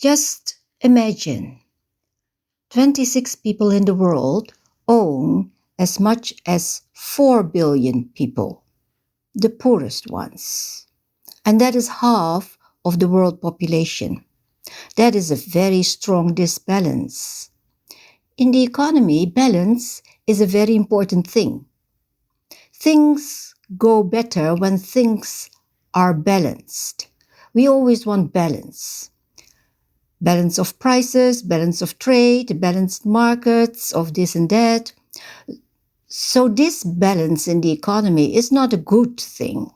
Just imagine 26 people in the world own as much as 4 billion people, the poorest ones. And that is half of the world population. That is a very strong disbalance. In the economy, balance is a very important thing. Things go better when things are balanced. We always want balance. Balance of prices, balance of trade, balanced markets, of this and that. So this balance in the economy is not a good thing.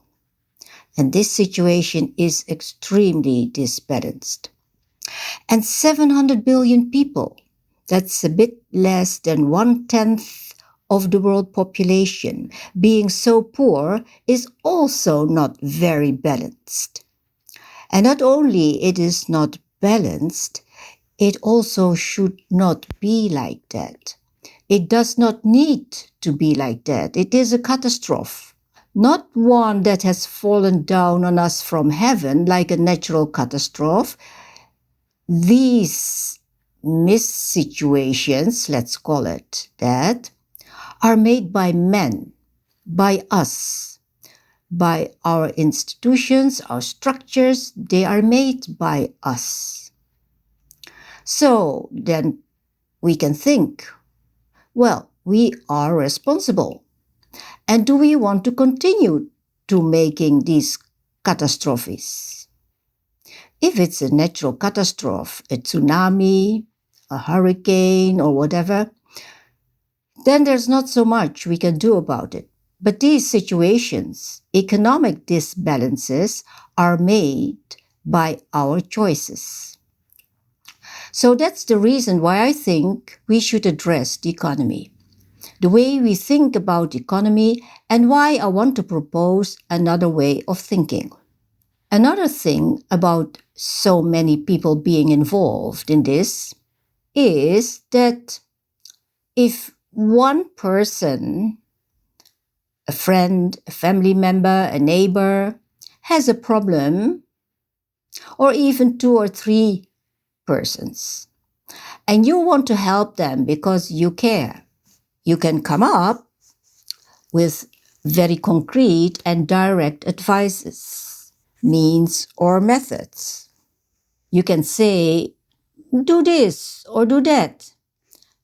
And this situation is extremely disbalanced. And 700 billion people, that's a bit less than 1/10 of the world population, being so poor is also not very balanced. And not only it is not balanced, it also should not be like that. It does not need to be like that. It is a catastrophe. Not one that has fallen down on us from heaven like a natural catastrophe. These missituations, let's call it that, are made by men, by us, by our institutions, our structures. They are made by us. So then we can think, well, we are responsible. And do we want to continue to making these catastrophes? If it's a natural catastrophe, a tsunami, a hurricane, or whatever, then there's not so much we can do about it. But these situations, economic disbalances, are made by our choices. So that's the reason why I think we should address the economy, the way we think about the economy, and why I want to propose another way of thinking. Another thing about so many people being involved in this is that if one person, a friend, a family member, a neighbor, has a problem, or even 2 or 3 persons, and you want to help them because you care, you can come up with very concrete and direct advices, means or methods. You can say, do this or do that,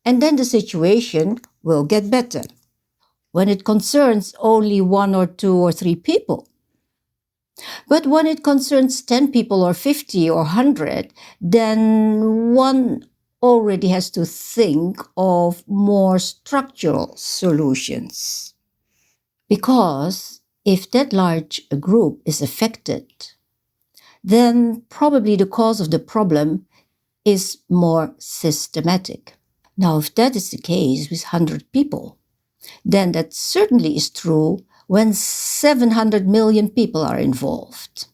and then the situation will get better. When it concerns only 1 or 2 or 3 people. But when it concerns 10 people or 50 or 100, then one already has to think of more structural solutions. Because if that large a group is affected, then probably the cause of the problem is more systematic. Now, if that is the case with 100 people, then that certainly is true when 700 million people are involved.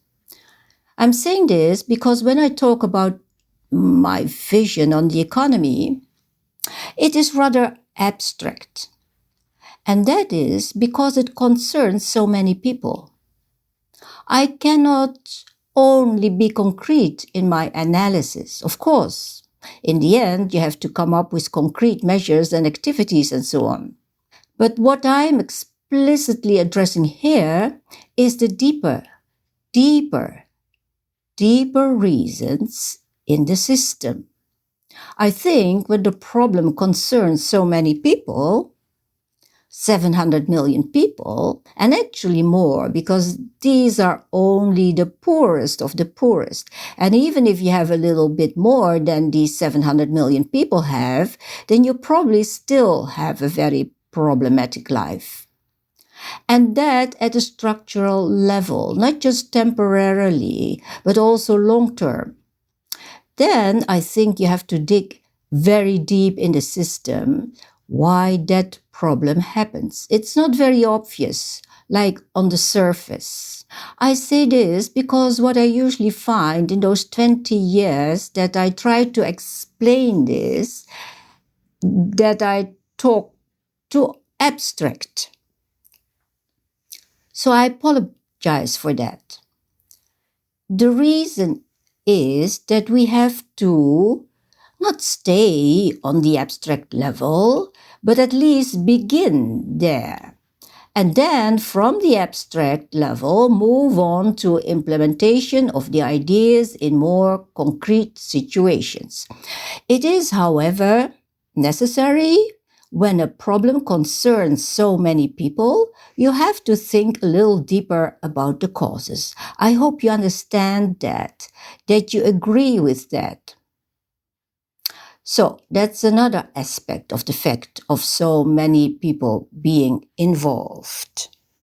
I'm saying this because when I talk about my vision on the economy, it is rather abstract. And that is because it concerns so many people. I cannot only be concrete in my analysis. Of course, in the end, you have to come up with concrete measures and activities and so on. But what I'm explicitly addressing here is the deeper reasons in the system. I think when the problem concerns so many people, 700 million people, and actually more, because these are only the poorest of the poorest. And even if you have a little bit more than these 700 million people have, then you probably still have a very problematic life. And that at a structural level, not just temporarily, but also long term. Then I think you have to dig very deep in the system why that problem happens. It's not very obvious, like on the surface. I say this because what I usually find in those 20 years that I try to explain this, that I talk too abstract. So I apologize for that. The reason is that we have to not stay on the abstract level, but at least begin there. And then from the abstract level, move on to implementation of the ideas in more concrete situations. It is, however, necessary when a problem concerns so many people, you have to think a little deeper about the causes. I hope you understand that you agree with that. So that's another aspect of the fact of so many people being involved.